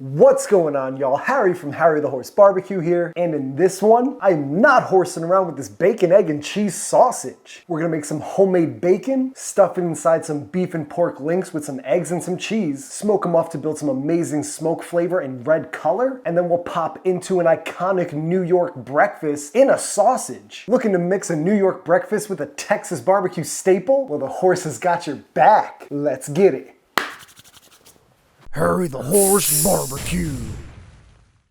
What's going on, y'all? Harry from Harry the Horse BBQ here, and in this one, I'm not horsing around with this bacon, egg, and cheese sausage. We're gonna make some homemade bacon, stuff it inside some beef and pork links with some eggs and some cheese, smoke them off to build some amazing smoke flavor and red color, and then we'll pop into an iconic New York breakfast in a sausage. Looking to mix a New York breakfast with a Texas barbecue staple? Well, the horse has got your back. Let's get it. Harry the Horse Barbecue.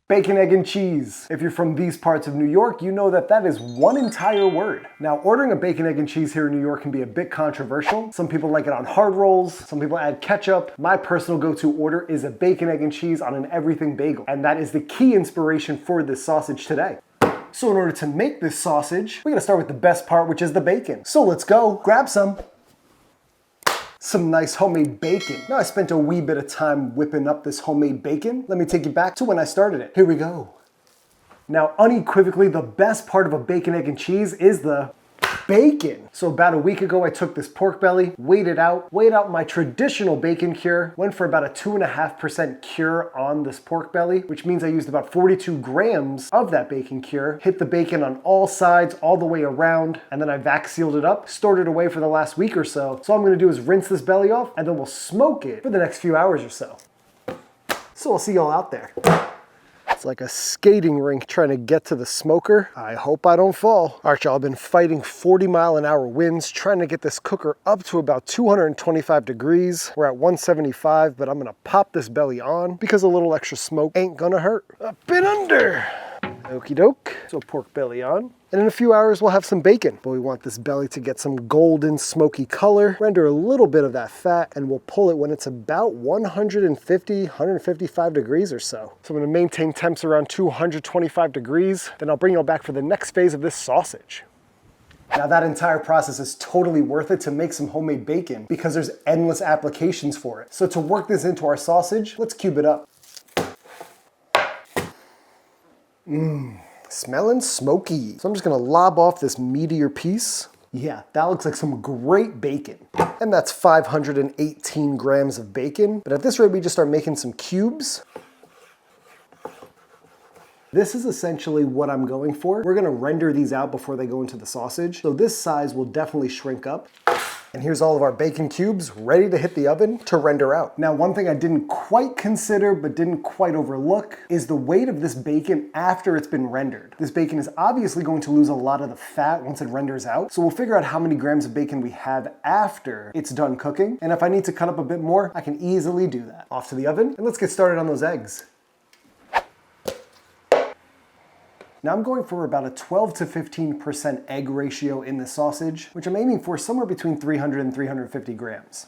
Bacon, egg, and cheese. If you're from these parts of New York, you know that that is one entire word. Now, ordering a bacon, egg, and cheese here in New York can be a bit controversial. Some people like it on hard rolls, some people add ketchup. My personal go-to order is a bacon, egg, and cheese on an everything bagel. And that is the key inspiration for this sausage today. So in order to make this sausage, we gotta start with the best part, which is the bacon. So let's go, grab some nice homemade bacon. Now I spent a wee bit of time whipping up this homemade bacon. Let me take you back to when I started it. Here we go. Now unequivocally, the best part of a bacon, egg, and cheese is the bacon. So about a week ago, I took this pork belly, weighed out my traditional bacon cure, went for about a 2.5% cure on this pork belly, which means I used about 42 grams of that bacon cure, hit the bacon on all sides, all the way around, and then I vac sealed it up, stored it away for the last week or so. So all I'm gonna do is rinse this belly off, and then we'll smoke it for the next few hours or so. So I'll see y'all out there. It's like a skating rink trying to get to the smoker. I hope I don't fall. All right, y'all, I've been fighting 40-mile-an-hour winds, trying to get this cooker up to about 225 degrees. We're at 175, but I'm gonna pop this belly on because a little extra smoke ain't gonna hurt. Up and under. Okie doke. So pork belly on. And in a few hours, we'll have some bacon. But we want this belly to get some golden, smoky color, render a little bit of that fat, and we'll pull it when it's about 150, 155 degrees or so. So I'm gonna maintain temps around 225 degrees. Then I'll bring you all back for the next phase of this sausage. Now that entire process is totally worth it to make some homemade bacon because there's endless applications for it. So to work this into our sausage, let's cube it up. Smelling smoky. So I'm just gonna lob off this meatier piece. Yeah, that looks like some great bacon. And that's 518 grams of bacon. But at this rate, we just start making some cubes. This is essentially what I'm going for. We're gonna render these out before they go into the sausage. So this size will definitely shrink up. And here's all of our bacon cubes ready to hit the oven to render out. Now, one thing I didn't quite consider but didn't quite overlook is the weight of this bacon after it's been rendered. This bacon is obviously going to lose a lot of the fat once it renders out. So we'll figure out how many grams of bacon we have after it's done cooking. And if I need to cut up a bit more, I can easily do that. Off to the oven, and let's get started on those eggs. Now I'm going for about a 12 to 15% egg ratio in the sausage, which I'm aiming for somewhere between 300 and 350 grams.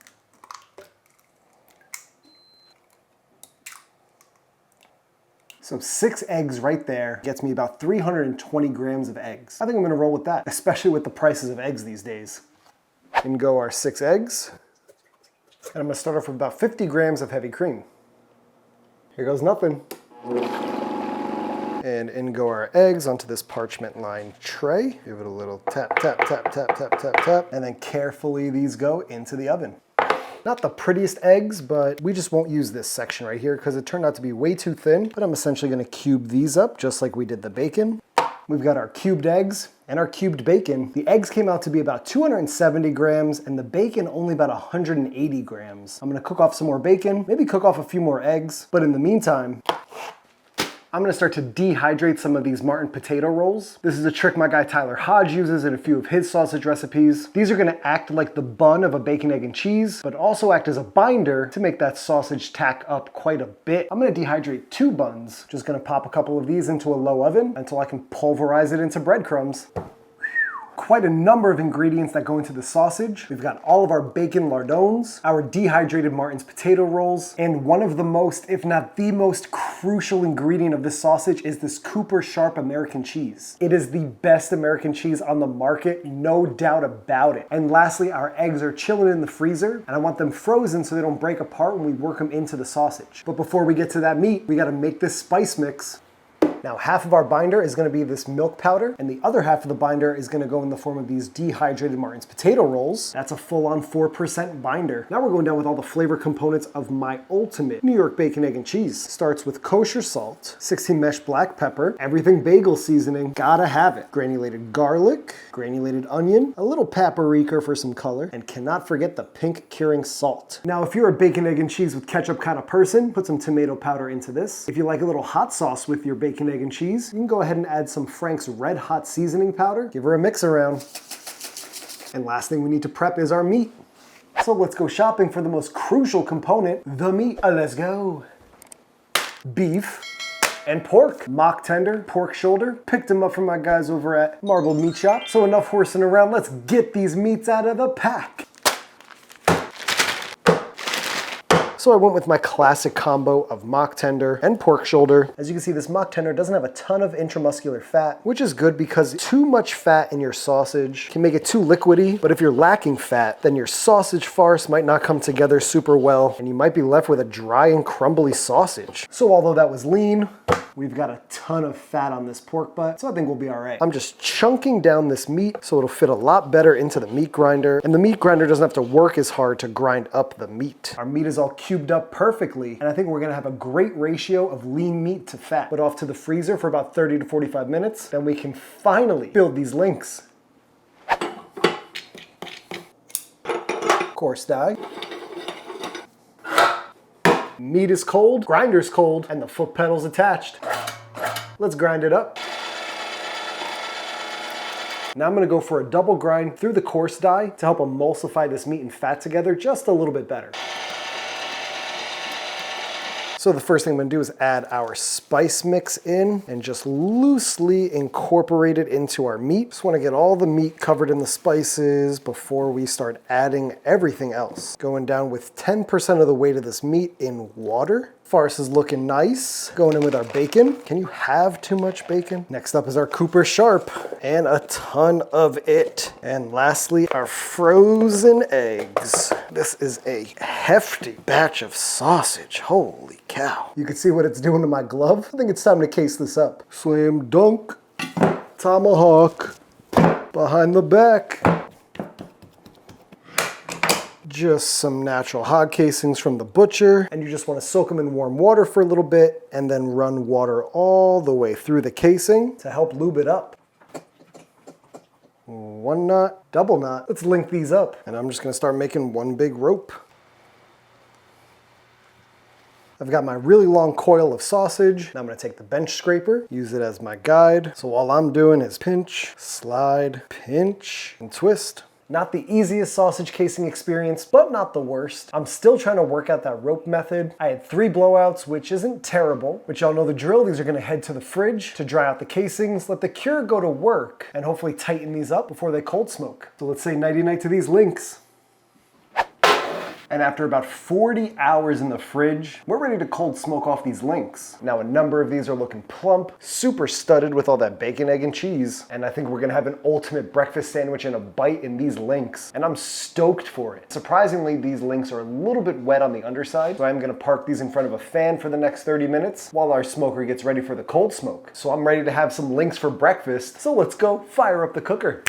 So 6 eggs right there gets me about 320 grams of eggs. I think I'm gonna roll with that, especially with the prices of eggs these days. In go our 6 eggs. And I'm gonna start off with about 50 grams of heavy cream. Here goes nothing. And in go our eggs onto this parchment lined tray. Give it a little tap, tap, tap, tap, tap, tap, tap. And then carefully these go into the oven. Not the prettiest eggs, but we just won't use this section right here because it turned out to be way too thin. But I'm essentially gonna cube these up just like we did the bacon. We've got our cubed eggs and our cubed bacon. The eggs came out to be about 270 grams and the bacon only about 180 grams. I'm gonna cook off some more bacon, maybe cook off a few more eggs. But in the meantime, I'm gonna start to dehydrate some of these Martin potato rolls. This is a trick my guy Tyler Hodge uses in a few of his sausage recipes. These are gonna act like the bun of a bacon, egg, and cheese, but also act as a binder to make that sausage tack up quite a bit. I'm gonna dehydrate 2 buns. Just gonna pop a couple of these into a low oven until I can pulverize it into breadcrumbs. Quite a number of ingredients that go into the sausage. We've got all of our bacon lardons, our dehydrated Martin's potato rolls, and one of the most, if not the most crucial ingredient of this sausage is this Cooper Sharp American cheese. It is the best American cheese on the market, no doubt about it. And lastly, our eggs are chilling in the freezer, and I want them frozen so they don't break apart when we work them into the sausage. But before we get to that meat, we gotta make this spice mix. Now half of our binder is gonna be this milk powder, and the other half of the binder is gonna go in the form of these dehydrated Martin's potato rolls. That's a full-on 4% binder. Now we're going down with all the flavor components of my ultimate New York bacon, egg, and cheese. Starts with kosher salt, 16 mesh black pepper, everything bagel seasoning, gotta have it. Granulated garlic, granulated onion, a little paprika for some color, and cannot forget the pink curing salt. Now if you're a bacon, egg, and cheese with ketchup kind of person, put some tomato powder into this. If you like a little hot sauce with your bacon, egg, and cheese, you can go ahead and add some Frank's Red Hot seasoning powder. Give her a mix around. And last thing we need to prep is our meat. So let's go shopping for the most crucial component, the meat. Let's go. Beef and pork. Mock tender, pork shoulder. Picked them up from my guys over at Marbled Meat Shop. So enough horsing around, let's get these meats out of the pack. So I went with my classic combo of mock tender and pork shoulder. As you can see, this mock tender doesn't have a ton of intramuscular fat, which is good because too much fat in your sausage can make it too liquidy. But if you're lacking fat, then your sausage farce might not come together super well, and you might be left with a dry and crumbly sausage. So although that was lean, we've got a ton of fat on this pork butt, so I think we'll be all right. I'm just chunking down this meat so it'll fit a lot better into the meat grinder, and the meat grinder doesn't have to work as hard to grind up the meat. Our meat is all cubed up perfectly, and I think we're gonna have a great ratio of lean meat to fat. Put off to the freezer for about 30 to 45 minutes, then we can finally build these links. Course die. Meat is cold, grinder's cold, and the foot pedal's attached. Let's grind it up. Now I'm gonna go for a double grind through the coarse die to help emulsify this meat and fat together just a little bit better. So the first thing I'm gonna do is add our spice mix in and just loosely incorporate it into our meat. Just wanna get all the meat covered in the spices before we start adding everything else. Going down with 10% of the weight of this meat in water. Farce is looking nice. Going in with our bacon. Can you have too much bacon? Next up is our Cooper Sharp, and a ton of it. And lastly, our frozen eggs. This is a hefty batch of sausage. Holy cow. You can see what it's doing to my glove. I think it's time to case this up. Slam dunk, tomahawk, behind the back. Just some natural hog casings from the butcher, and you just want to soak them in warm water for a little bit and then run water all the way through the casing to help lube it up. One knot, double knot. Let's link these up, and I'm just going to start making one big rope. I've got my really long coil of sausage. Now I'm gonna take the bench scraper, use it as my guide. So all I'm doing is pinch, slide, pinch, and twist. Not the easiest sausage casing experience, but not the worst. I'm still trying to work out that rope method. I had 3 blowouts, which isn't terrible, but y'all know the drill. These are gonna head to the fridge to dry out the casings, let the cure go to work, and hopefully tighten these up before they cold smoke. So let's say nighty-night to these links. And after about 40 hours in the fridge, we're ready to cold smoke off these links. Now a number of these are looking plump, super studded with all that bacon, egg, and cheese. And I think we're gonna have an ultimate breakfast sandwich and a bite in these links. And I'm stoked for it. Surprisingly, these links are a little bit wet on the underside, so I'm gonna park these in front of a fan for the next 30 minutes while our smoker gets ready for the cold smoke. So I'm ready to have some links for breakfast, so let's go fire up the cooker.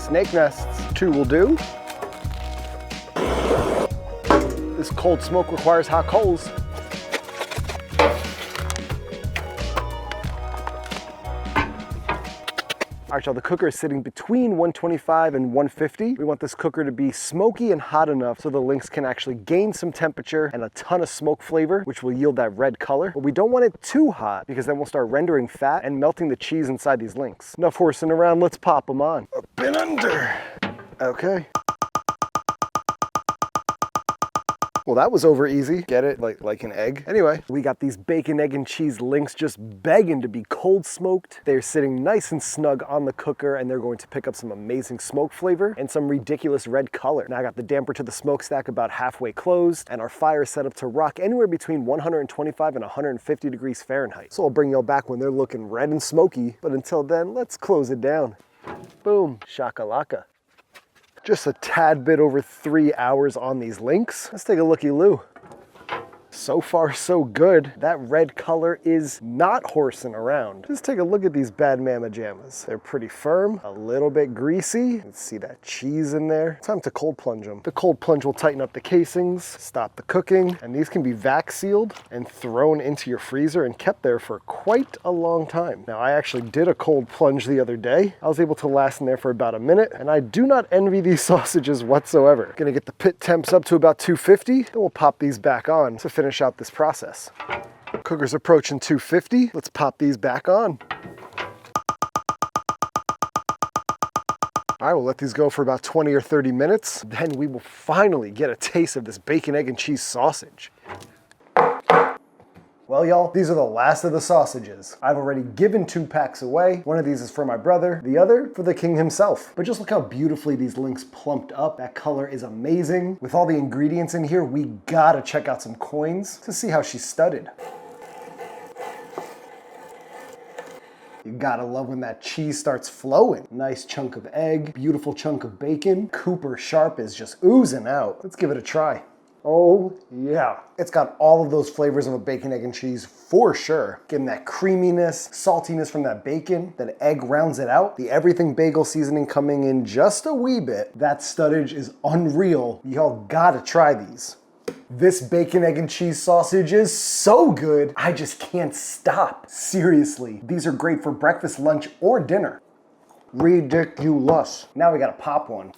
Snake nests, 2 will do. This cold smoke requires hot coals. All right, y'all, the cooker is sitting between 125 and 150. We want this cooker to be smoky and hot enough so the links can actually gain some temperature and a ton of smoke flavor, which will yield that red color. But we don't want it too hot because then we'll start rendering fat and melting the cheese inside these links. Enough horsing around, let's pop them on. Up and under. Okay. Well, that was over easy. Get it? Like an egg. Anyway, we got these bacon, egg, and cheese links just begging to be cold smoked. They're sitting nice and snug on the cooker, and they're going to pick up some amazing smoke flavor and some ridiculous red color. Now I got the damper to the smokestack about halfway closed, and our fire is set up to rock anywhere between 125 and 150 degrees Fahrenheit. So I'll bring y'all back when they're looking red and smoky, but until then, let's close it down. Boom, shakalaka. Just a tad bit over 3 hours on these links. Let's take a looky-loo. So far, so good. That red color is not horsing around. Just take a look at these bad mama jammas. They're pretty firm, a little bit greasy. Let's see that cheese in there. Time to cold plunge them. The cold plunge will tighten up the casings, stop the cooking, and these can be vac sealed and thrown into your freezer and kept there for quite a long time. Now, I actually did a cold plunge the other day. I was able to last in there for about a minute, and I do not envy these sausages whatsoever. Gonna get the pit temps up to about 250, then we'll pop these back on to finish out this process. Cooker's approaching 250. Let's pop these back on. All right, we'll let these go for about 20 or 30 minutes. Then we will finally get a taste of this bacon, egg, and cheese sausage. Well, y'all, these are the last of the sausages. I've already given 2 packs away. One of these is for my brother, the other for the king himself. But just look how beautifully these links plumped up. That color is amazing. With all the ingredients in here, we gotta check out some coins to see how she's studded. You gotta love when that cheese starts flowing. Nice chunk of egg, beautiful chunk of bacon. Cooper Sharp is just oozing out. Let's give it a try. Oh yeah, it's got all of those flavors of a bacon, egg, and cheese for sure. Getting that creaminess, saltiness from that bacon, that egg rounds it out. The everything bagel seasoning coming in just a wee bit. That studdage is unreal. Y'all gotta try these. This bacon, egg, and cheese sausage is so good, I just can't stop. Seriously, these are great for breakfast, lunch, or dinner. Ridiculous. Now we gotta pop one.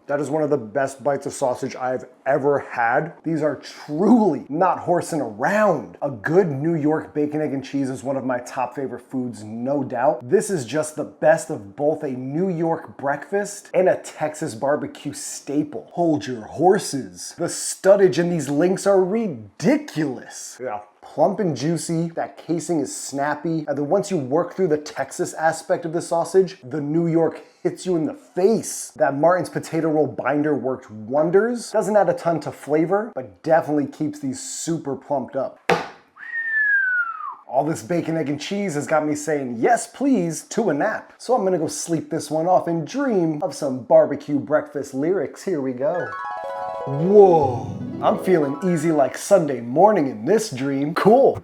That is one of the best bites of sausage I've ever had. These are truly not horsing around. A good New York bacon, egg, and cheese is one of my top favorite foods, no doubt. This is just the best of both a New York breakfast and a Texas barbecue staple. Hold your horses. The studdage in these links are ridiculous. Yeah. Plump and juicy, that casing is snappy, and then once you work through the Texas aspect of the sausage, the New York hits you in the face. That Martin's potato roll binder worked wonders. Doesn't add a ton to flavor, but definitely keeps these super plumped up. All this bacon, egg, and cheese has got me saying yes please to a nap. So I'm gonna go sleep this one off and dream of some barbecue breakfast lyrics. Here we go. Whoa, I'm feeling easy like Sunday morning in this dream. Cool.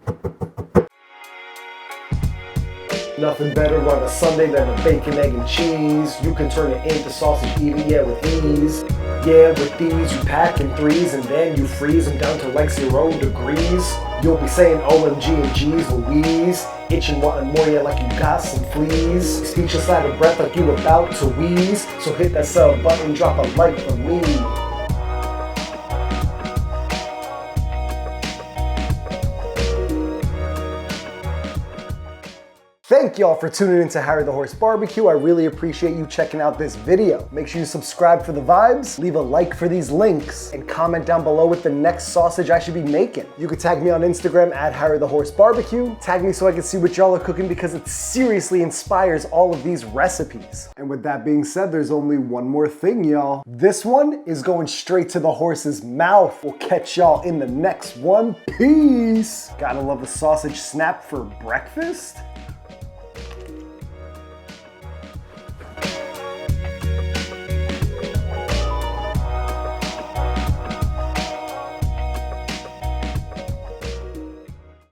Nothing better on a Sunday than a bacon, egg, and cheese. You can turn it into sausage even, yeah, with ease. Yeah, with these you pack in 3s and then you freeze them down to like 0 degrees. You'll be saying OMG and G's Louise. Itching, wanting more, yeah, like you got some fleas. Speechless out of breath like you about to wheeze. So hit that sub button, drop a like for me. Thank y'all for tuning into Harry the Horse Barbecue. I really appreciate you checking out this video. Make sure you subscribe for the vibes, leave a like for these links, and comment down below with the next sausage I should be making. You can tag me on Instagram at Harry the Horse Barbecue. Tag me so I can see what y'all are cooking because it seriously inspires all of these recipes. And with that being said, there's only one more thing, y'all. This one is going straight to the horse's mouth. We'll catch y'all in the next one. Peace. Gotta love a sausage snap for breakfast.